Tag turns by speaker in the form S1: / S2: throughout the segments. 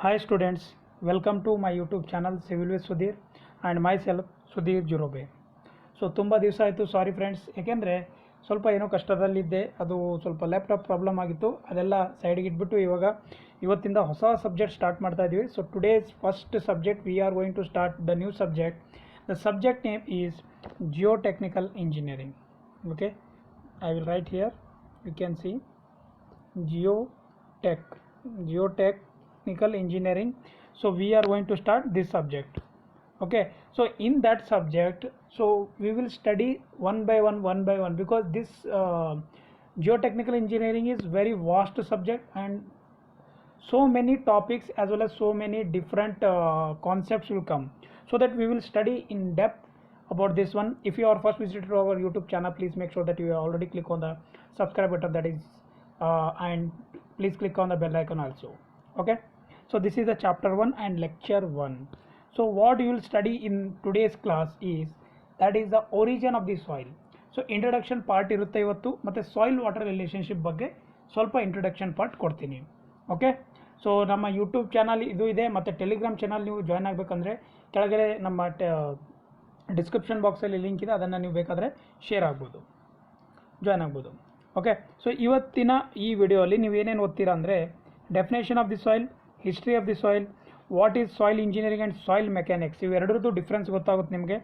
S1: Hi students, welcome to my YouTube channel Civil with Sudhir and myself Sudhir Jurobe. So ತುಂಬ ದಿವಸ ಆಯಿತು, sorry friends. ಏಕೆಂದರೆ ಸ್ವಲ್ಪ ಏನೋ ಕಷ್ಟದಲ್ಲಿದ್ದೆ, ಅದು ಸ್ವಲ್ಪ ಲ್ಯಾಪ್ಟಾಪ್ ಪ್ರಾಬ್ಲಮ್ ಆಗಿತ್ತು, ಅದೆಲ್ಲ ಸೈಡ್ಗೆ ಇಟ್ಬಿಟ್ಟು ಇವತ್ತಿಂದ ಹೊಸ ಸಬ್ಜೆಕ್ಟ್ ಸ್ಟಾರ್ಟ್ ಮಾಡ್ತಾ ಇದ್ದೀವಿ. So today's first subject we are going to start the new subject. The subject name is geotechnical engineering. Okay, I will write here, you can see geotechnical engineering. So we are going to start this subject. Okay, so in that subject, so we will study one by one because this geotechnical engineering is very vast subject and so many topics as well as so many different concepts will come, so that we will study in depth about this one. If you are first visitor to our YouTube channel, please make sure that you already click on the subscribe button, that is and please click on the bell icon also. Okay, so this is the chapter 1 and lecture 1. So what you will study in today's class is, that is the origin of the soil. So introduction part irutte ivattu, ಮತ್ತೆ soil water relationship ಬಗ್ಗೆ ಸ್ವಲ್ಪ introduction part ಕೊಡ್ತೀನಿ. Okay, so ನಮ್ಮ YouTube channel ಇದು ಇದೆ, ಮತ್ತು Telegram channel ನೀವು join ಆಗಬೇಕಂದ್ರೆ ಕೆಳಗಡೆ ನಮ್ಮ ಡಿಸ್ಕ್ರಿಪ್ಷನ್ ಬಾಕ್ಸಲ್ಲಿ ಲಿಂಕ್ ಇದೆ, ಅದನ್ನು ನೀವು ಬೇಕಾದರೆ ಜಾಯ್ನ್ ಆಗ್ಬೋದು. ಓಕೆ, ಸೊ ಇವತ್ತಿನ ಈ ವಿಡಿಯೋಲಿ ನೀವು ಏನೇನು ಓದ್ತೀರಾ ಅಂದರೆ, definition of the soil, history of the soil, what is soil engineering and soil mechanics, ಇವೆರಡರದ್ದು ಡಿಫ್ರೆನ್ಸ್ ಗೊತ್ತಾಗುತ್ತೆ ನಿಮಗೆ.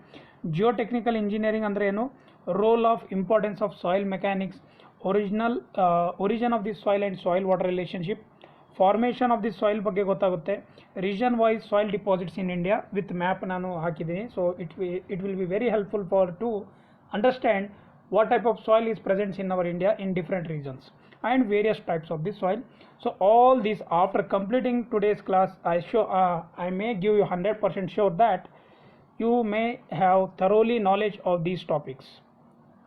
S1: ಜಿಯೋಟೆಕ್ನಿಕಲ್ ಇಂಜಿನಿಯರಿಂಗ್ ಅಂದರೆ ಏನು, role of importance of soil mechanics, origin of the soil and soil water relationship, formation of the soil ಬಗ್ಗೆ ಗೊತ್ತಾಗುತ್ತೆ, region wise soil deposits in India with map ನಾನು ಹಾಕಿದ್ದೀನಿ. So it will be very helpful for to understand what type of soil is present in our India in different regions and various types of the soil. So all these, after completing today's class, I may give you 100% sure that you may have thoroughly knowledge of these topics.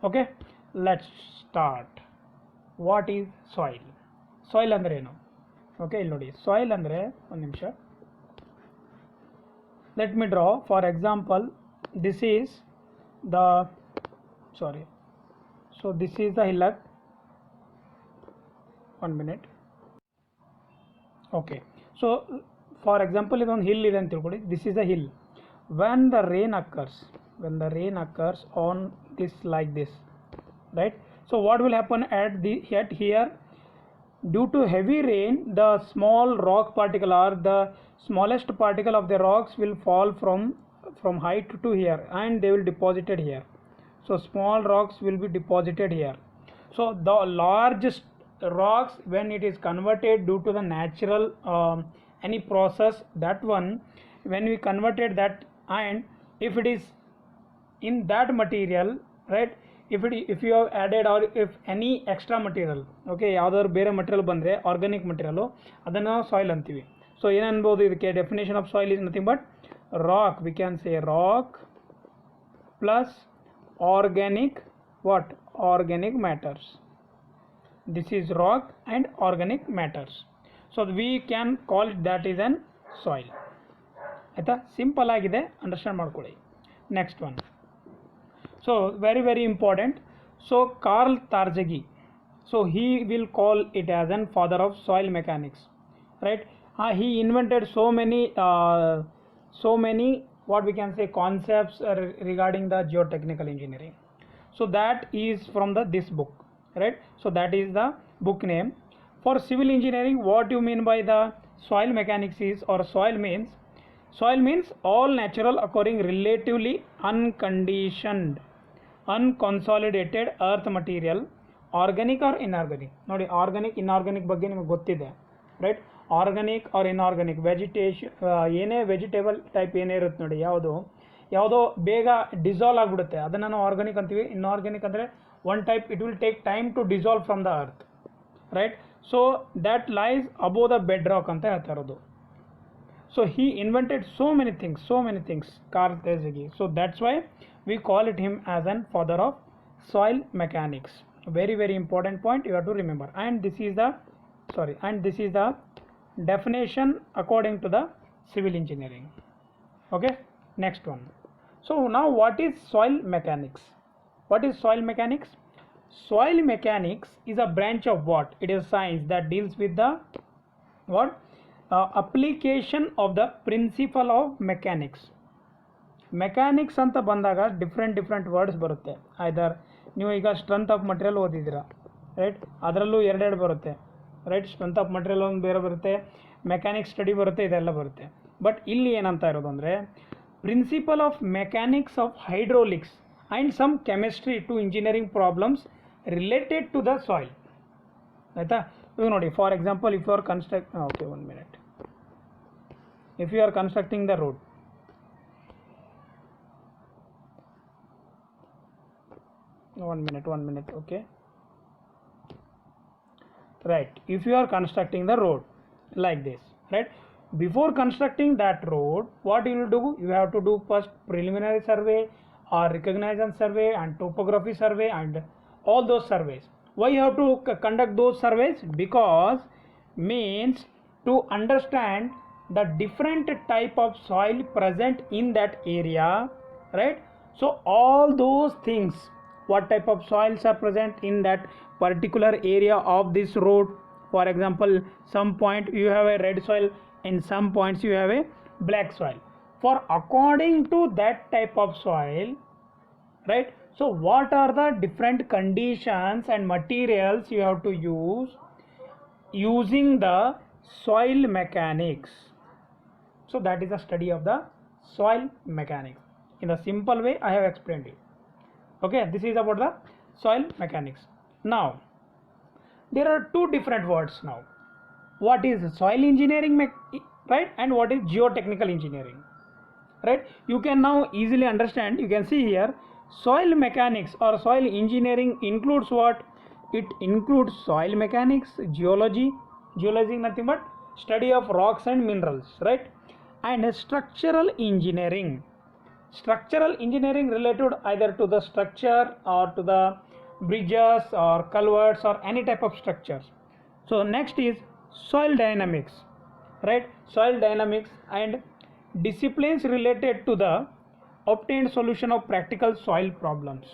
S1: Okay, let's start. What is soil? Soil andre enu? Okay, ಇಲ್ಲಿ ನೋಡಿ, soil andre ಒಂದು ನಿಮಿಷ, let me draw. For example, this is the, sorry, so this is the hillock. 1 minute. Okay, so for example ಇದೊಂದು hill ಇದೆ ಅಂತ ತಿಳ್ಕೊಳ್ಳಿ. This is the hill. When the rain occurs on this, like this, right? So what will happen at here, due to heavy rain, the small rock particle or the smallest particle of the rocks will fall from height to here, and they will deposited here. So small rocks will be deposited here. So the largest rocks, when it is converted due to the natural any process, that one, when we converted that, and if it is in that material, right, if you have added or if any extra material, okay, ಯಾವ್ದಾದ್ರು ಬೇರೆ material ಬಂದರೆ organic material, ಅದನ್ನು soil ಅಂತೀವಿ. So ಏನು ಅನ್ಬೋದು ಇದಕ್ಕೆ, definition of soil is nothing but rock. We can say rock plus organic, what, organic matters. This is rock and organic matters, so we can call it that is an soil. ಆಯ್ತಾ, simple ಆಗಿದೆ, understand ಮಾಡ್ಕೊಳ್ಳಿ. Next one, so very important. So Karl Terzaghi, so he will call it as an father of soil mechanics, right? He invented so many what we can say concepts regarding the geotechnical engineering. So that is from this book, right? So that is the book name. For civil engineering, what you mean by the soil mechanics is, or soil means all natural occurring relatively unconditioned unconsolidated earth material, organic or inorganic. ನೋಡಿ, organic inorganic ಬಗ್ಗೆ ನಿಮಗೆ ಗೊತ್ತಿದೆ, right? Organic or inorganic, vegetation, ಏನೇ vegetable type ಏನೇ ಇರುತ್ತೆ ನೋಡಿ, ಯಾವುದೋ ಬೇಗ ಡಿಸಾಲ್ವ್ ಆಗಿಬಿಡುತ್ತೆ, ಅದನ್ನು ನಾವು ಆರ್ಗಾನಿಕ್ ಅಂತೀವಿ. ಇನ್ಆರ್ಗಾನಿಕ್ ಅಂದರೆ one type it will take time to dissolve from the earth, right? So that lies above the bedrock ಅಂತ ಹೇಳ್ತಾ ಇರೋದು. So he invented so many things, Karl Terzaghi. So that's why we call it him as an father of soil mechanics. Very important point you have to remember. And this is the definition according to the civil engineering. Okay, next one. So now what is soil mechanics? Soil mechanics is a branch of what? It is a science that deals with the what? Application of the principle of mechanics. Mechanics ಅಂತ ಬಂದಾಗ different words ಬರುತ್ತೆ. Either ನೀವು ಈಗ strength of material ಓದಿದ್ದೀರಾ, right, ಅದರಲ್ಲೂ ಎರಡೆರಡು ಬರುತ್ತೆ, right. Strength of material ಒಂದು ಬೇರೆ ಬರುತ್ತೆ, ಮೆಕ್ಯಾನಿಕ್ಸ್ ಸ್ಟಡಿ ಬರುತ್ತೆ, ಇದೆಲ್ಲ ಬರುತ್ತೆ. ಬಟ್ ಇಲ್ಲಿ ಏನಂತ ಇರೋದು ಅಂದರೆ principle of mechanics of hydraulics and some chemistry to engineering problems related to the soil. ಆಯಿತಾ? ಇವಾಗ ನೋಡಿ, for example, if you are okay, 1 minute. If you are constructing the road, one minute, okay, right. If you are constructing the road like this, right, before constructing that road, what you will do? You have to do first preliminary survey or recognition survey and topography survey and all those surveys. Why you have to conduct those surveys? Because means to understand the different type of soil present in that area, right? So all those things, what type of soils are present in that particular area of this road. For example, some point you have a red soil, in some points you have a black soil. For according to that type of soil, right, so what are the different conditions and materials you have to use using the soil mechanics. So that is the study of the soil mechanics. In a simple way I have explained it. Okay, this is about the soil mechanics. Now there are two different words now. What is soil engineering, right, and what is geotechnical engineering, right? You can now easily understand. You can see here, soil mechanics or soil engineering includes what? It includes soil mechanics, geology is nothing but study of rocks and minerals, right, and structural engineering related either to the structure or to the bridges or culverts or any type of structures. So next is soil dynamics, right? Soil dynamics and disciplines related to the obtained solution of practical soil problems,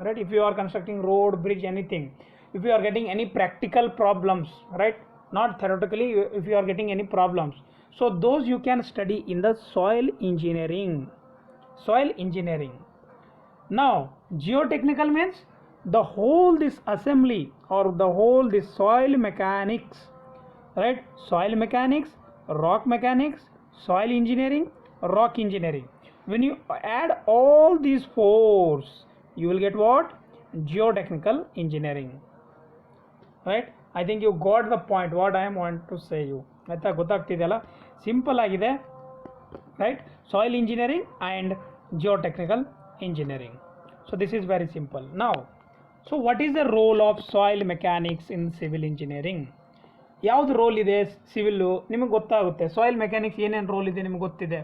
S1: right? If you are constructing road, bridge, anything, if you are getting any practical problems, right, not theoretically, if you are getting any problems, so those you can study in the soil engineering. Now geotechnical means the whole this assembly or the whole this soil mechanics, right? Soil mechanics, rock mechanics, soil engineering, rock engineering. When you add all these fours, you will get what? Geotechnical engineering, right? I think you got the point what I am want to say you. ಆಯ್ತಾ? ಗೊತ್ತಾಗ್ತಿದೆಯಲ್ಲ? Simple ಆಗಿದೆ, right? Soil engineering and geotechnical engineering. So this is very simple. Now, so what is the role of soil mechanics in civil engineering? ಯಾವ್ದು role ಇದೆ civil ನಿಮಗೆ ಗೊತ್ತಾಗುತ್ತೆ. Soil mechanics ಏನೇನು role ಇದೆ ನಿಮಗೆ ಗೊತ್ತಿದೆ.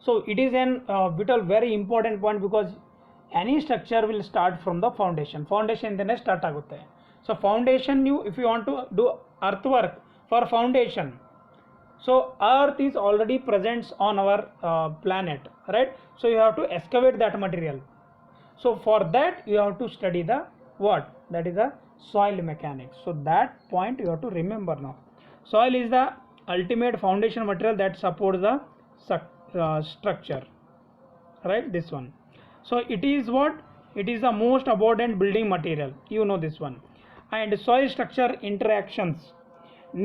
S1: So it is an vital very important point, because any structure will start from the ಫೌಂಡೇಶನ್ದಿಂದನೇ start ಆಗುತ್ತೆ. ಸೊ ಫೌಂಡೇಶನ್, ನೀವು if you want to do earthwork for foundation, so earth is already present on our planet, right? So you have to excavate that material. So for that you have to study the what? That is the soil mechanics. So that point you have to remember now. Soil is the ultimate foundation material that supports the structure, right? This one. So it is what? It is the most abundant building material, you know this one. And soil structure interactions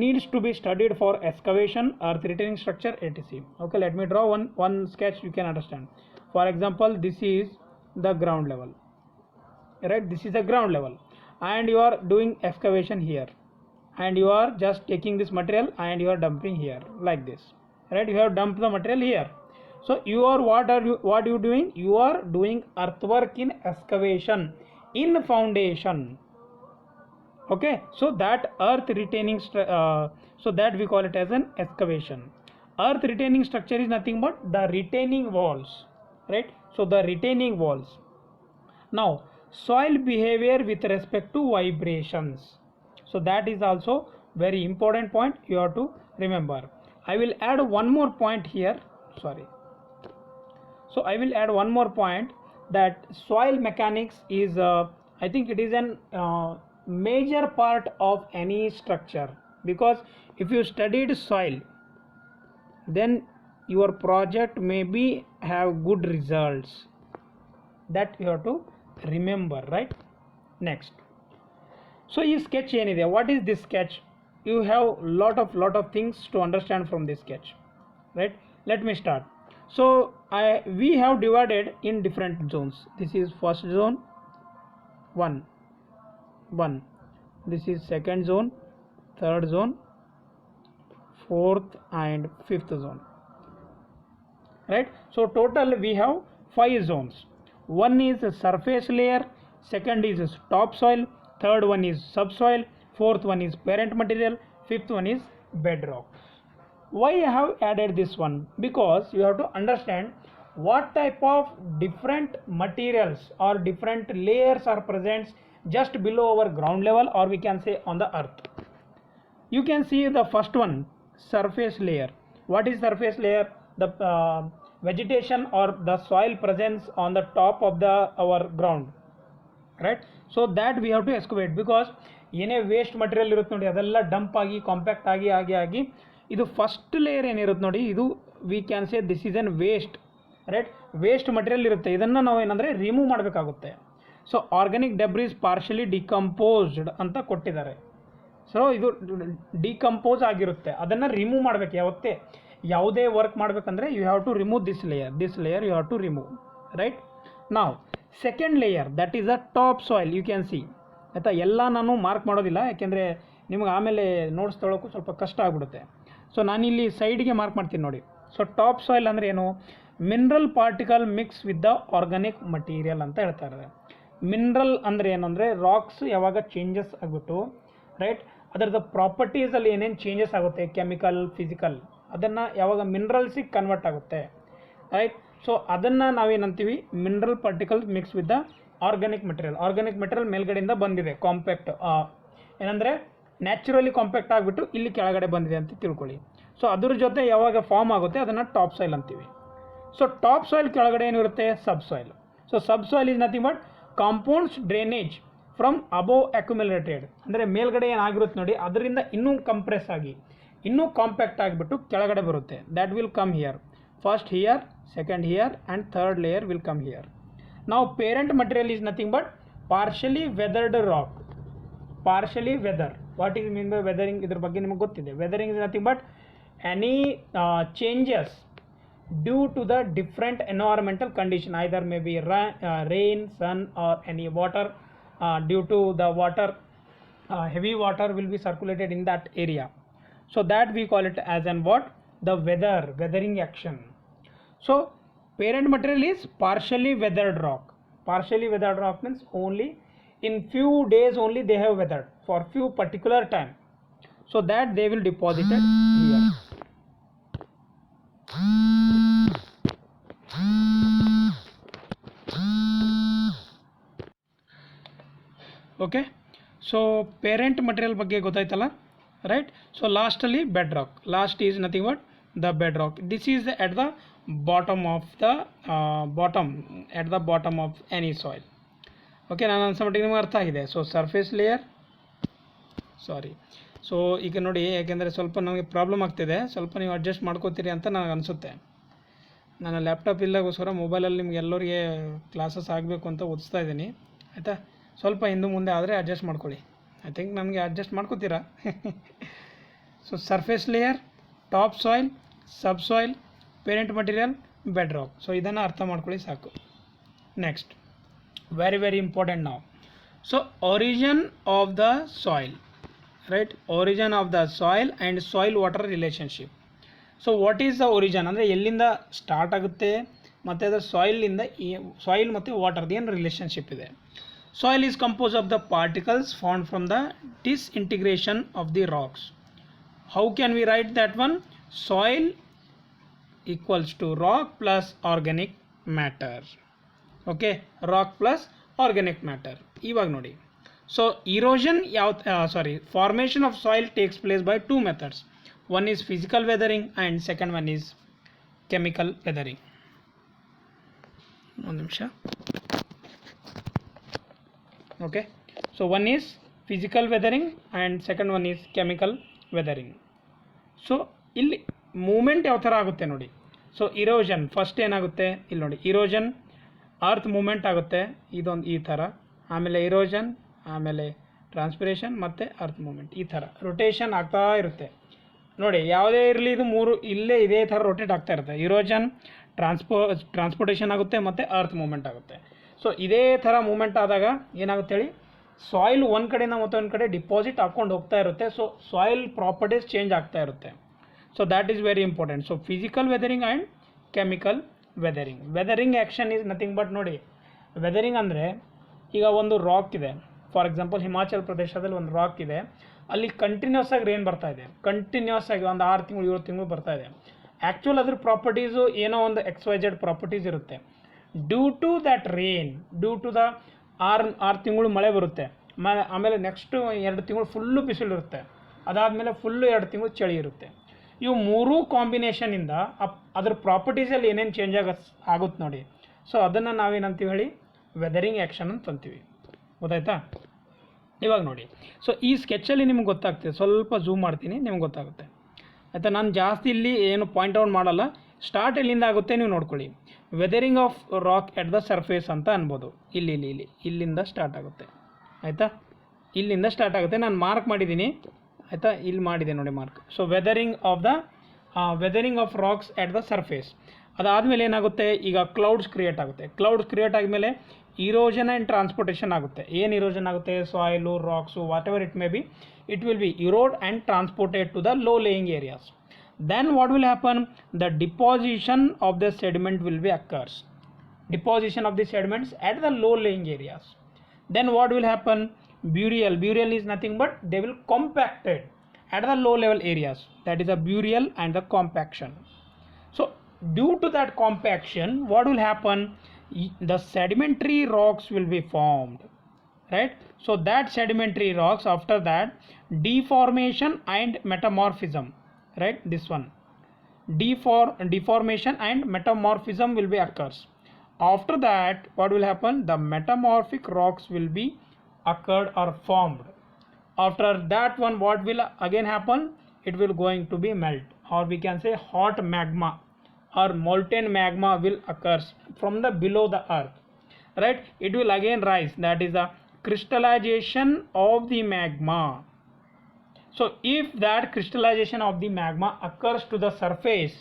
S1: needs to be studied for excavation, earth retaining structure, etc. Okay, let me draw one sketch, you can understand. For example, this is the ground level, right? This is the ground level, and you are doing excavation here, and you are just taking this material and you are dumping here like this, right? You have dumped the material here. So you are what you doing? You are doing earthwork in excavation in foundation. Okay, so that earth retaining so that we call it as an excavation. Earth retaining structure is nothing but the retaining walls, right? So the retaining walls. Now soil behavior with respect to vibrations, so that is also very important point you have to remember. I will add one more point here, sorry. So I will add one more point, that soil mechanics is I think it is an major part of any structure, because if you studied soil, then your project may be have good results. That you have to remember, right? Next, so ಈ sketch ಏನಿದೆ, what is this sketch? You have lot of things to understand from this sketch, right? Let me start. So we have divided in different zones. This is first zone 1. This is second zone, third zone, fourth and fifth zone, right? So total we have 5 zones. One is a surface layer, second is topsoil, third one is subsoil, fourth one is parent material, fifth one is bedrock. Why I have added this one? Because you have to understand what type of different materials or different layers are present just below our ground level, or we can say on the earth. You can see the first one, surface layer. What is surface layer? The vegetation or the soil presence on the top of the our ground, right? So that we have to excavate, because ಏನೇ waste material ಇರುತ್ತೆ ನೋಡಿ ಅದೆಲ್ಲ dump ಆಗಿ compact ಆಗಿ ಇದು first layer ಏನಿರುತ್ತೆ ನೋಡಿ, ಇದು we can say this is N waste, right? Waste material ಇರುತ್ತೆ, ಇದನ್ನು ನಾವು ಏನಂದರೆ ರಿಮೂವ್ ಮಾಡಬೇಕಾಗುತ್ತೆ. So organic debris partially decomposed ಅಂತ ಕೊಟ್ಟಿದ್ದಾರೆ. ಸೊ ಇದು ಡಿಕಂಪೋಸ್ ಆಗಿರುತ್ತೆ, ಅದನ್ನು ರಿಮೂವ್ ಮಾಡಬೇಕು. ಯಾವುದೇ ವರ್ಕ್ ಮಾಡಬೇಕಂದ್ರೆ you have to remove this layer you have to remove, right? ನಾವು second layer, that is a top soil. You can see, ಆಯಿತಾ? ಎಲ್ಲ ನಾನು ಮಾರ್ಕ್ ಮಾಡೋದಿಲ್ಲ, ಯಾಕೆಂದರೆ ನಿಮಗೆ ಆಮೇಲೆ ನೋಟ್ಸ್ ತೊಗೊಳಕ್ಕೂ ಸ್ವಲ್ಪ ಕಷ್ಟ ಆಗಿಬಿಡುತ್ತೆ. ಸೊ ನಾನಿಲ್ಲಿ ಸೈಡ್ಗೆ ಮಾರ್ಕ್ ಮಾಡ್ತೀನಿ ನೋಡಿ. ಸೊ ಟಾಪ್ ಸಾಯಿಲ್ ಅಂದರೆ ಏನು? Mineral particle mix with the organic material ಅಂತ ಹೇಳ್ತಾ ಇದ್ದಾರೆ. ಮಿನರಲ್ ಅಂದರೆ ಏನಂದರೆ ರಾಕ್ಸ್ ಯಾವಾಗ ಚೇಂಜಸ್ ಆಗಿಬಿಟ್ಟು, ರೈಟ್, ಅದರದ ಪ್ರಾಪರ್ಟೀಸಲ್ಲಿ ಏನೇನು ಚೇಂಜಸ್ ಆಗುತ್ತೆ, ಕೆಮಿಕಲ್, ಫಿಸಿಕಲ್, ಅದನ್ನು ಯಾವಾಗ ಮಿನರಲ್ಸಿಗೆ ಕನ್ವರ್ಟ್ ಆಗುತ್ತೆ, ರೈಟ್? ಸೊ ಅದನ್ನು ನಾವೇನಂತೀವಿ, mineral particle mix with the organic material. Organic material ಮೇಲ್ಗಡೆಯಿಂದ ಬಂದಿದೆ, ಕಾಂಪ್ಯಾಕ್ಟ್, ಏನಂದರೆ ನ್ಯಾಚುರಲಿ ಕಾಂಪ್ಯಾಕ್ಟ್ ಆಗಿಬಿಟ್ಟು ಇಲ್ಲಿ ಕೆಳಗಡೆ ಬಂದಿದೆ ಅಂತ ತಿಳ್ಕೊಳ್ಳಿ. ಸೊ ಅದ್ರ ಜೊತೆ ಯಾವಾಗ ಫಾರ್ಮ್ ಆಗುತ್ತೆ ಅದನ್ನು ಟಾಪ್ ಸಾಯಿಲ್ ಅಂತೀವಿ. ಸೊ ಟಾಪ್ ಸಾಯಿಲ್ ಕೆಳಗಡೆ ಏನಿರುತ್ತೆ? Subsoil. So subsoil is nothing but compounds drainage from above accumulated, ಅಂದರೆ ಮೇಲ್ಗಡೆ ಏನಾಗಿರುತ್ತೆ ನೋಡಿ ಅದರಿಂದ ಇನ್ನೂ ಕಂಪ್ರೆಸ್ ಆಗಿ ಇನ್ನೂ ಕಾಂಪ್ಯಾಕ್ಟ್ ಆಗಿಬಿಟ್ಟು ಕೆಳಗಡೆ ಬರುತ್ತೆ. That will come here, first here, second here and third layer will come here. ನಾವು parent material is nothing but partially weathered rock. Partially weather, what is mean by weathering? ಇದ್ರ ಬಗ್ಗೆ ನಿಮಗೆ ಗೊತ್ತಿದೆ. Weathering is nothing but any changes due to the different environmental condition, either may be rain, sun or any water. Due to the water, heavy water will be circulated in that area, so that we call it as an what? The weathering action. So parent material is partially weathered rock. Partially weathered rock means only in few days only they have weathered for few particular time, so that they will deposit it here. Okay, so parent material ಬಗ್ಗೆ ಗೊತ್ತಾಯ್ತಲ್ಲ, right? So ಲಾಸ್ಟಲ್ಲಿ bed rock. Last is nothing but the bed rock. This is at the bottom of any soil. Okay, ನಾನು ಅನ್ಸೋ ಮಟ್ಟಿಗೆ ನಿಮ್ಗೆ ಅರ್ಥ ಆಗಿದೆ. So surface layer, so ಈಗ ನೋಡಿ, ಯಾಕೆಂದರೆ ಸ್ವಲ್ಪ ನನಗೆ ಪ್ರಾಬ್ಲಮ್ ಆಗ್ತಿದೆ, ಸ್ವಲ್ಪ ನೀವು ಅಡ್ಜಸ್ಟ್ ಮಾಡ್ಕೋತೀರಿ ಅಂತ ನನಗೆ ಅನಿಸುತ್ತೆ. ನಾನು ಲ್ಯಾಪ್ಟಾಪ್ ಇಲ್ಲಗೋಸ್ಕರ ಮೊಬೈಲಲ್ಲಿ ನಿಮ್ಗೆ ಎಲ್ಲರಿಗೆ ಕ್ಲಾಸಸ್ ಆಗಬೇಕು ಅಂತ ಓದಿಸ್ತಾ ಇದ್ದೀನಿ, ಆಯಿತಾ? ಸ್ವಲ್ಪ ಹಿಂದೆ ಮುಂದೆ ಆದರೆ ಅಡ್ಜಸ್ಟ್ ಮಾಡ್ಕೊಳ್ಳಿ. ಐ ಥಿಂಕ್ ನನಗೆ ಅಡ್ಜಸ್ಟ್ ಮಾಡ್ಕೋತೀರಾ. So surface layer, top soil, sub soil, parent material, bedrock. So ಇದನ್ನು ಅರ್ಥ ಮಾಡ್ಕೊಳ್ಳಿ ಸಾಕು. ನೆಕ್ಸ್ಟ್, ವೆರಿ ಇಂಪಾರ್ಟೆಂಟ್ ನಾವು. So origin of the soil, right? Origin of the soil and soil water relationship. So what is the origin ಅಂದರೆ ಎಲ್ಲಿಂದ start ಆಗುತ್ತೆ ಮತ್ತು ಅದರ ಸಾಯಿಲ್ ಮತ್ತು ವಾಟರ್ದು ಏನು ರಿಲೇಷನ್ಶಿಪ್ ಇದೆ. Soil is composed of the particles formed from the disintegration of the rocks. How can we write that one? Soil equals to rock plus organic matter. Okay, rock plus organic matter. ಇವಾಗ ನೋಡಿ, so erosion formation of soil takes place by two methods. One is physical weathering and second one is chemical weathering. ಒಂದು ನಿಮಿಷ. Okay, so one is physical weathering and second one is chemical weathering. So ಇಲ್ಲಿ moment ಯಾವ ಥರ ಆಗುತ್ತೆ ನೋಡಿ. So ಇರೋಷನ್ first ಏನಾಗುತ್ತೆ ಇಲ್ಲಿ ನೋಡಿ, ಇರೋಷನ್ ಅರ್ತ್ ಮೂಮೆಂಟ್ ಆಗುತ್ತೆ ಇದೊಂದು ಈ ಥರ, ಆಮೇಲೆ ಇರೋಷನ್, ಆಮೇಲೆ ಟ್ರಾನ್ಸ್ಪಿರೇಷನ್ ಮತ್ತು ಅರ್ತ್ ಮೂಮೆಂಟ್, ಈ ಥರ ರೊಟೇಷನ್ ಆಗ್ತಾ ಇರುತ್ತೆ ನೋಡಿ. ಯಾವುದೇ ಇರಲಿ ಇದು ಮೂರು ಇಲ್ಲೇ ಇದೇ ಥರ ರೊಟೇಟ್ ಆಗ್ತಾ ಇರುತ್ತೆ. ಇರೋಷನ್, ಟ್ರಾನ್ಸ್ಪೋರ್ಟೇಷನ್ ಆಗುತ್ತೆ ಮತ್ತು ಅರ್ತ್ ಮೂಮೆಂಟ್ ಆಗುತ್ತೆ. ಸೊ ಇದೇ ಥರ ಮೂಮೆಂಟ್ ಆದಾಗ ಏನಾಗುತ್ತೆ ಹೇಳಿ, ಸಾಯಿಲ್ ಒಂದು ಕಡೆಯಿಂದ ಮತ್ತೊಂದು ಕಡೆ ಡಿಪಾಸಿಟ್ ಹಾಕ್ಕೊಂಡು ಹೋಗ್ತಾ ಇರುತ್ತೆ. ಸೊ ಸಾಯಿಲ್ ಪ್ರಾಪರ್ಟೀಸ್ ಚೇಂಜ್ ಆಗ್ತಾ ಇರುತ್ತೆ. So that is very important. So physical weathering and chemical weathering. Weathering action is nothing but ನೋಡಿ, ವೆದರಿಂಗ್ ಅಂದರೆ ಈಗ ಒಂದು ರಾಕ್ ಇದೆ, ಫಾರ್ ಎಕ್ಸಾಂಪಲ್ ಹಿಮಾಚಲ್ ಪ್ರದೇಶದಲ್ಲಿ ಒಂದು ರಾಕ್ ಇದೆ, ಅಲ್ಲಿ ಕಂಟಿನ್ಯೂಸ್ ಆಗಿ ರೇನ್ ಬರ್ತಾ ಇದೆ, ಕಂಟಿನ್ಯೂಸ್ ಆಗಿ ಒಂದು 6 ತಿಂಗಳು 7 ತಿಂಗಳು ಬರ್ತಾ ಇದೆ. ಆ್ಯಕ್ಚುಲ್ ಅದ್ರ ಪ್ರಾಪರ್ಟೀಸು ಏನೋ ಒಂದು XYZ ಪ್ರಾಪರ್ಟೀಸ್ ಇರುತ್ತೆ. Due to that rain, due to the 6 ತಿಂಗಳು ಮಳೆ ಬರುತ್ತೆ, ಆಮೇಲೆ ನೆಕ್ಸ್ಟು 2 ತಿಂಗಳು ಫುಲ್ಲು ಬಿಸಿಲು ಇರುತ್ತೆ, ಅದಾದಮೇಲೆ ಫುಲ್ಲು 2 ತಿಂಗಳು ಚಳಿ ಇರುತ್ತೆ. ಇವು ಮೂರೂ ಕಾಂಬಿನೇಷನಿಂದ ಅದ್ರ ಪ್ರಾಪರ್ಟೀಸಲ್ಲಿ ಏನೇನು ಚೇಂಜ್ ಆಗುತ್ತೆ ನೋಡಿ. ಸೊ ಅದನ್ನು ನಾವೇನಂತೀವಿ ಹೇಳಿ, ವೆದರಿಂಗ್ ಆ್ಯಕ್ಷನ್ ಅಂತ ಅಂತೀವಿ. ಗೊತ್ತಾಯ್ತಾ? ಇವಾಗ ನೋಡಿ, ಸೊ ಈ ಸ್ಕೆಚಲ್ಲಿ ನಿಮ್ಗೆ ಗೊತ್ತಾಗ್ತದೆ, ಸ್ವಲ್ಪ ಝೂಮ್ ಮಾಡ್ತೀನಿ, ನಿಮ್ಗೆ ಗೊತ್ತಾಗುತ್ತೆ ಆಯಿತಾ. ನಾನು ಜಾಸ್ತಿ ಇಲ್ಲಿ ಏನು ಪಾಯಿಂಟ್ ಔಟ್ ಮಾಡಲ್ಲ, ಸ್ಟಾರ್ಟ್ ಎಲ್ಲಿಂದ ಆಗುತ್ತೆ ನೀವು ನೋಡ್ಕೊಳ್ಳಿ. Weathering of rock at the surface ಅಂತ ಅನ್ಬೋದು. ಇಲ್ಲಿಂದ ಸ್ಟಾರ್ಟ್ ಆಗುತ್ತೆ ಆಯಿತಾ, ಇಲ್ಲಿಂದ ಸ್ಟಾರ್ಟ್ ಆಗುತ್ತೆ. ನಾನು ಮಾರ್ಕ್ ಮಾಡಿದ್ದೀನಿ ಆಯಿತಾ, ಇಲ್ಲಿ ಮಾಡಿದೆ ನೋಡಿ mark. So weathering of racks at the surface. ಅದಾದಮೇಲೆ ಏನಾಗುತ್ತೆ, ಈಗ ಕ್ಲೌಡ್ಸ್ ಕ್ರಿಯೇಟ್ ಆಗುತ್ತೆ. ಕ್ಲೌಡ್ಸ್ ಕ್ರಿಯೇಟ್ ಆದಮೇಲೆ ಇರೋಷನ್ ಆ್ಯಂಡ್ ಟ್ರಾನ್ಸ್ಪೋರ್ಟೇಷನ್ ಆಗುತ್ತೆ. ಏನು ಇರೋಷನ್ ಆಗುತ್ತೆ, soil, rocks, what ever it may be, it will be erode and transported to the low laying areas. Then what will happen, the deposition of the sediment will be occurs, deposition of the sediments at the low laying areas. Then what will happen, burial is nothing but they will compacted at the low level areas, that is a burial and the compaction. So due to that compaction what will happen, the sedimentary rocks will be formed, right? So that sedimentary rocks, after that deformation and metamorphism, right, this one deformation and metamorphism will be occurs. After that what will happen, the metamorphic rocks will be occurred or formed. After that one what will again happen, it will going to be melt, or we can say hot magma or molten magma will occurs from the below the earth, right? It will again rise, that is the crystallization of the magma. So if that crystallization of the magma occurs to the surface,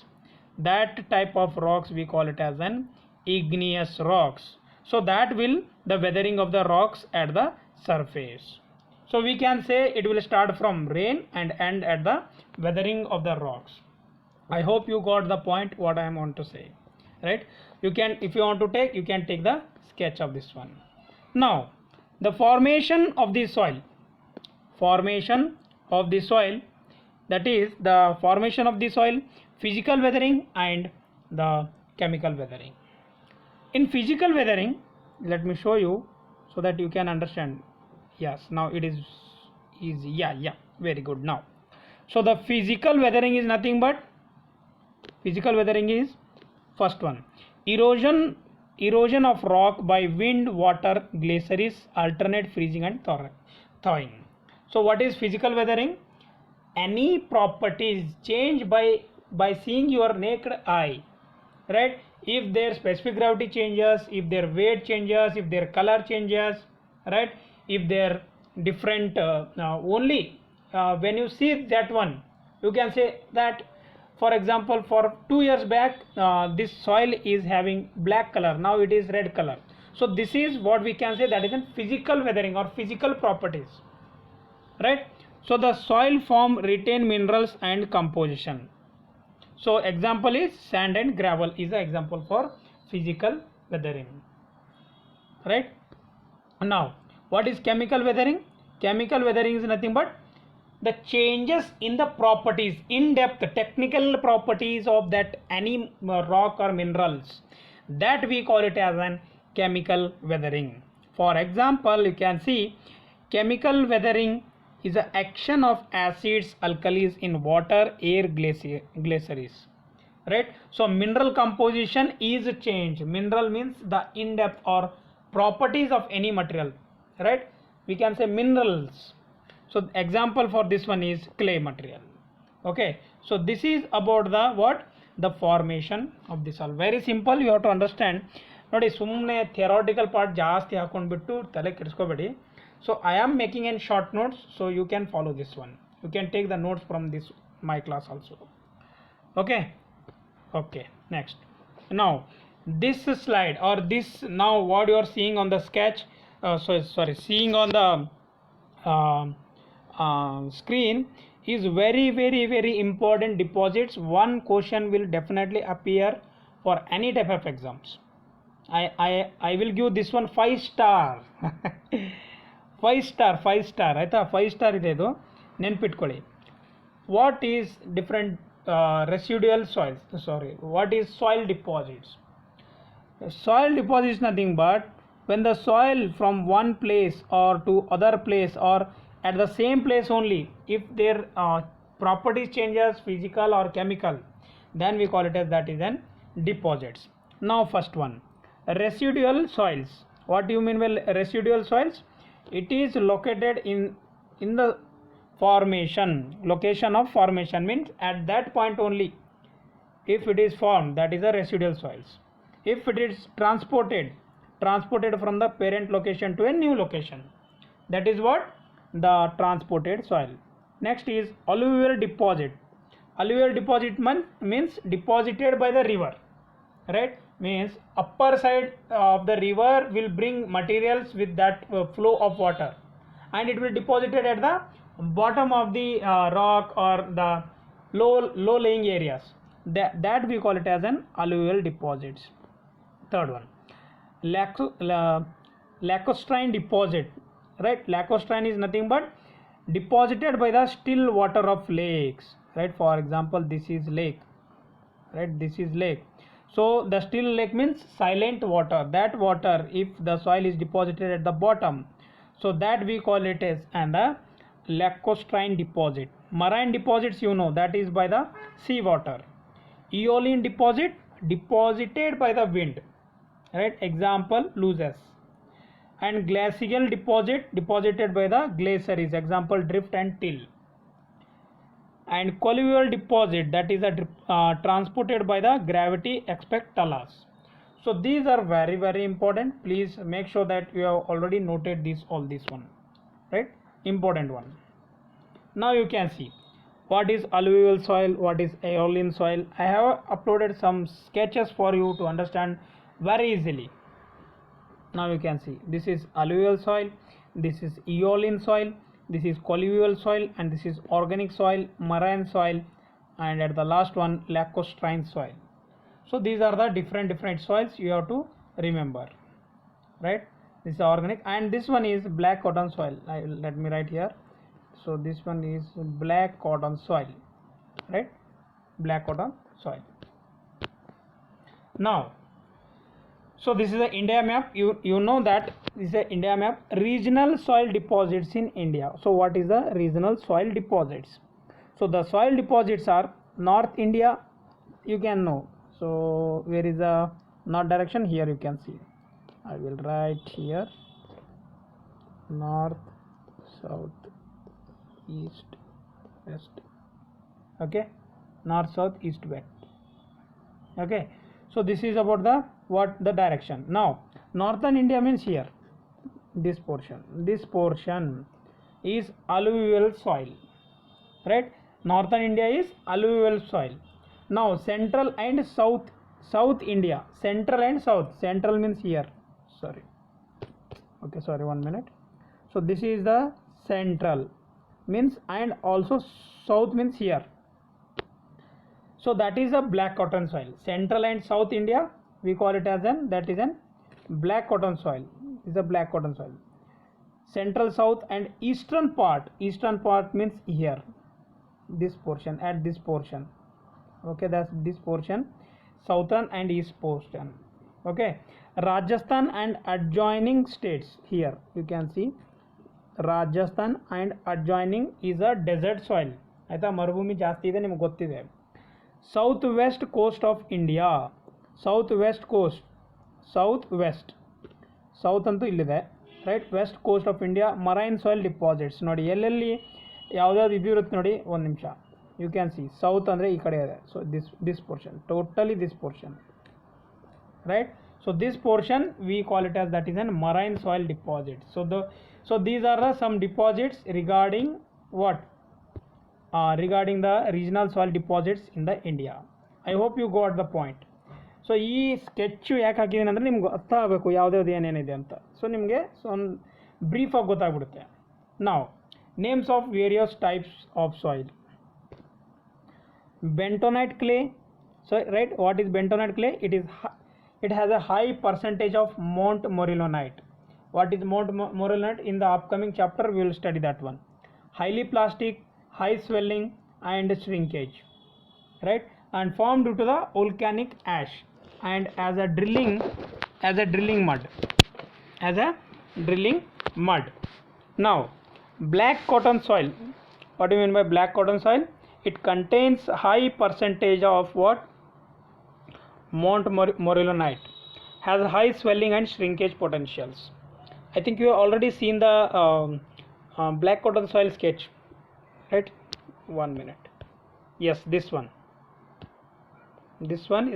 S1: that type of rocks we call it as an igneous rocks. So that will the weathering of the rocks at the surface. So we can say it will start from rain and end at the weathering of the rocks. I hope you got the point what I am want to say, right? You can, if you want to take, you can take the sketch of this one. Now the formation of the soil, that is the formation of the soil, physical weathering and the chemical weathering. In physical weathering, let me show you so that you can understand. Yes, now it is easy. Yeah, very good. Now so the physical weathering is nothing but, physical weathering is first one, erosion of rock by wind, water, glaciers, alternate freezing and thawing. So what is physical weathering? Any properties change by seeing your naked eye, right? If their specific gravity changes, if their weight changes, if their color changes, right? If their different only when you see that one, you can say that, for example, for 2 years back this soil is having black color, now it is red color. So this is what we can say, that is a physical weathering or physical properties, right? So the soil form retain minerals and composition. So example is sand and gravel is the example for physical weathering, right? Now what is chemical weathering? Chemical weathering is nothing but the changes in the properties, in depth technical properties of that any rock or minerals, that we call it as an chemical weathering. For example, you can see chemical weathering is the action of acids, alkalis in water, air, glaciers, right? So mineral composition is changed. Mineral means the in-depth or properties of any material, right? We can say minerals. So example for this one is clay material. Okay, So this is about the what, the formation of the soil. Very simple, you have to understand. ನೋಡಿ ಸುಮ್ಮನೆ theoretical part ಜಾಸ್ತಿ ಹಾಕೊಂಡ್ಬಿಟ್ಟು ತಲೆ ಕೆಡಿಸ್ಕೋಬೇಡಿ. So I am making an short notes, so you can follow this one. You can take the notes from this my class also. Okay, next. Now this slide, or this, now what you are seeing on the sketch, seeing on the screen is very important deposits. One question will definitely appear for any type of exams. I will give this one 5 star. 5 star ಆಯ್ತಾ, 5 star ಇದೆ ಇದು, ನೆನ್ಪಿಟ್ಕೊಳ್ಳಿ. What is different residual soils, what is soil deposits? Soil deposits nothing but when the soil from one place or to other place or at the same place only, if their properties changes, physical or chemical, then we call it as that is an deposits. Now first one, residual soils. What do you mean by residual soils? It is located in the formation, location of formation, means at that point only if it is formed, that is a residual soils. If it is transported from the parent location to a new location, that is what, the transported soil. Next is alluvial deposit. Alluvial deposit means deposited by the river, right? Means upper side of the river will bring materials with that flow of water, and it will deposited at the bottom of the rock or the low laying areas. That we call it as an alluvial deposits. Third one, lacustrine deposit, right? Lacustrine is nothing but deposited by the still water of lakes, right? For example, this is lake, right? This is lake. So the still lake means silent water. That water, if the soil is deposited at the bottom, so that we call it as and the lacustrine deposit. Marine deposits, you know, that is by the sea water. Aeolian deposit, deposited by the wind, right? Example, Luzes. And glacial deposit, deposited by the glaciers, example, drift and till. And colluvial deposit, that is transported by the gravity, expect talus. So these are very important. Please make sure that you have already noted all this one, right? Important one. Now you can see what is alluvial soil, what is aeolian soil. I have uploaded some sketches for you to understand very easily. Now you can see this is alluvial soil, this is aeolian soil, this is colluvial soil, and this is organic soil, marine soil, and at the last one, lacustrine soil. So these are the different soils you have to remember, right? This is organic, and this one is black cotton soil. Let me write here. So this one is black cotton soil, right? Black cotton soil. Now, so this is the India map. You know that this is the India map. Regional soil deposits in India. So what is the regional soil deposits? So the soil deposits are North India, you can know. So where is the north direction? Here you can see. I will write here north, south, east, west. Okay, north, south, east, west. Okay, so this is about the the direction. Now northern India means here, this portion is alluvial soil, right? Northern India is alluvial soil. Now central and south India, central and south. Central means here, sorry, 1 minute. So this is the central means, and also south means here. So that is a black cotton soil. Central and south India, we call it as that is an black cotton soil. Is a black cotton soil. Central, south, and eastern part means here, this portion, at this portion. Okay, that's this portion, southern and east portion. Okay, Rajasthan and adjoining states, here you can see Rajasthan and adjoining is a desert soil. ಆಯ್ತಾ, ಮರುಭೂಮಿ ಜಾಸ್ತಿ ಇದೆ, ನಿಮ್ಗೆ ಗೊತ್ತಿದೆ. South west coast of India, south west coast, south ಅಂತೂ ಇಲ್ಲಿದೆ, right? West coast of India, marine soil deposits. ನೋಡಿ ಎಲ್ಲೆಲ್ಲಿ ಯಾವ್ದಾದ್ರು ಇದು ಇರುತ್ತೆ ನೋಡಿ, ಒಂದು ನಿಮಿಷ, you can see south andre ee kade ide, so this portion, totally this portion, right? So this portion we call it as, that is an marine soil deposit. So these are the some deposits regarding what, regarding the regional soil deposits in the India. I hope you got the point. So ಈ sketch ಯಾಕೆ ಹಾಕಿದ್ದೀನಿ ಅಂದರೆ ನಿಮ್ಗೆ ಅರ್ಥ ಆಗಬೇಕು ಯಾವುದ್ಯಾವ್ದು ಏನೇನಿದೆ ಅಂತ. So ನಿಮಗೆ ಒಂದು ಬ್ರೀಫಾಗಿ ಗೊತ್ತಾಗ್ಬಿಡುತ್ತೆ. ನಾವು names of various types of soil. bentonite clay, so right, what is bentonite clay? It has a high percentage of montmorillonite. What is montmorillonite? In the upcoming chapter we will study that one. Highly plastic, high swelling and shrinkage, right, and formed due to the volcanic ash and as a drilling mud. Now black cotton soil, what do you mean by black cotton soil? It contains high percentage of what, montmorillonite, has high swelling and shrinkage potentials. I think you have already seen the black cotton soil sketch, right? 1 minute. Yes, this one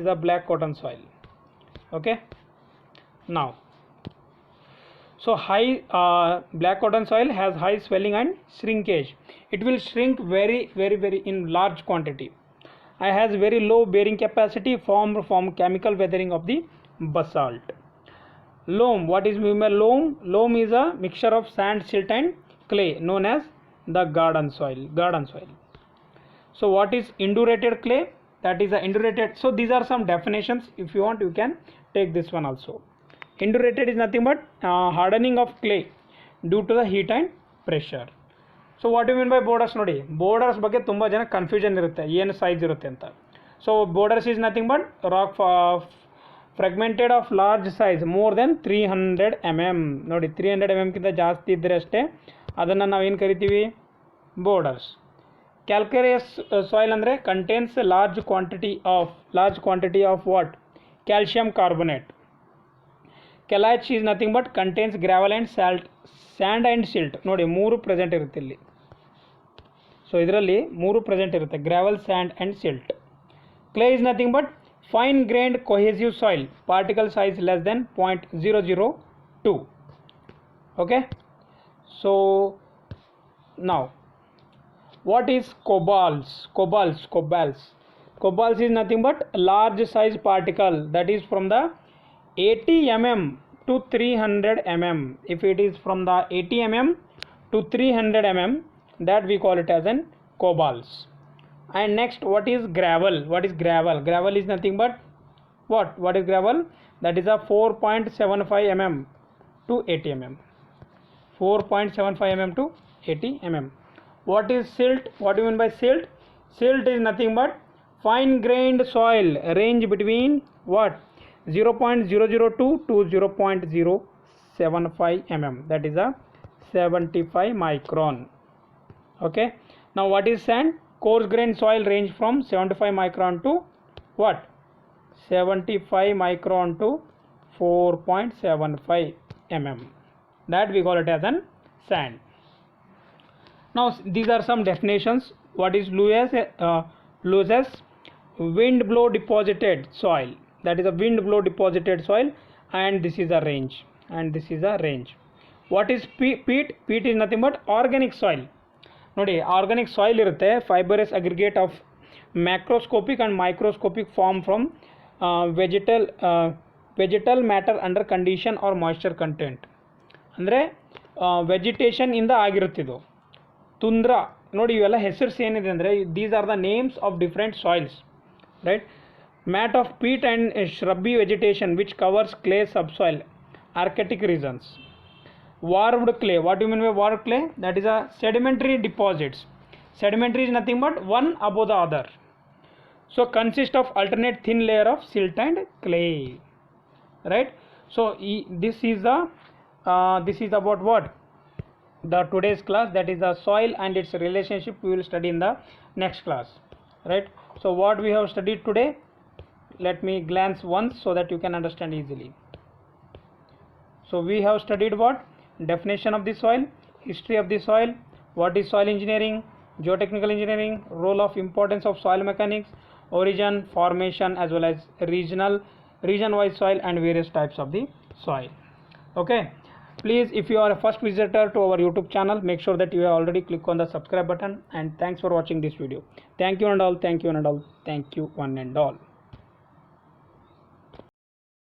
S1: is a black cotton soil. Okay, now so high black cotton soil has high swelling and shrinkage. It will shrink very in large quantity. It has very low bearing capacity formed from chemical weathering of the basalt. Loam, what is meant by loam? Loam is a mixture of sand, silt and clay known as the garden soil. So what is indurated clay? That is a indurated, so these are some definitions. If you want, you can take this one also. Indurated is nothing but hardening of clay due to the heat and pressure. So what do you mean by borders? ನೋಡಿ, borders ಬಗ್ಗೆ ತುಂಬ ಜನ confusion ಇರುತ್ತೆ, ಏನು size ಇರುತ್ತೆ ಅಂತ. So borders is nothing but rock fragmented of large size more than 300 mm. ನೋಡಿ 300 mm ಕಿಂತ ಜಾಸ್ತಿ ಇದ್ದರೆ ಅಷ್ಟೇ ಅದನ್ನು ನಾವೇನು ಕರಿತೀವಿ, borders. Calcareous soil ಅಂದರೆ contains large quantity of what, calcium carbonate. Calach is nothing but contains gravel and sand and silt. ನೋಡಿ 3 ಪ್ರೆಸೆಂಟ್ ಇರುತ್ತೆ ಇಲ್ಲಿ. ಸೊ ಇದರಲ್ಲಿ 3 ಪ್ರೆಸೆಂಟ್ ಇರುತ್ತೆ, gravel, sand and silt. Clay is nothing but fine grained cohesive soil, particle size less than 0.002. Okay, so now what is cobalt? Cobalt is nothing but large size particle, that is from the 80 mm to 300 mm. If it is from the 80 mm to 300 mm, that we call it as an cobalt. And next, what is gravel? Gravel is nothing but what is gravel? That is a 4.75 mm to 80 mm. 4.75 mm to 80 mm. What is silt? What do you mean by silt? Silt is nothing but fine grained soil, range between what, 0.002 to 0.075 mm, that is a 75 micron. Okay, now what is sand? Coarse grained soil range from 75 micron to what, 75 micron to 4.75 mm, that we call it as an sand. Now these are some definitions. What is Lewis wind blow deposited soil? That is a wind blow deposited soil, and this is a range, What is peat? Peat is nothing but organic soil. ನೋಡಿ, organic soil ಇರುತ್ತೆ, fibrous aggregate of macroscopic and microscopic form from vegetal matter under condition or moisture content. ಅಂದರೆ vegetation ಇಂದ ಆಗಿರುತ್ತಿದ್ದು. Tundra ನೋಡಿ, ಇವೆಲ್ಲ ಹೆಸರ್ಸ್ ಏನಿದೆ ಅಂದರೆ these are the names of different soils, right. Mat of peat and shrubby vegetation which covers clay subsoil, arctic regions. Warped clay, what do you mean by warped clay? That is a sedimentary deposits. Sedimentary is nothing but one above the other, so consist of alternate thin layer of silt and clay, right. So this is about what, the today's class, that is the soil and its relationship we will study in the next class, right. So what we have studied today, let me glance once so that you can understand easily. So we have studied what, definition of the soil, history of the soil, what is soil engineering, geotechnical engineering, role of importance of soil mechanics, origin, formation, as well as region-wise soil and various types of the soil. Okay, please, if you are a first visitor to our YouTube channel, make sure that you have already click on the subscribe button, and thanks for watching this video. Thank you and all, thank you and all, thank you one and all.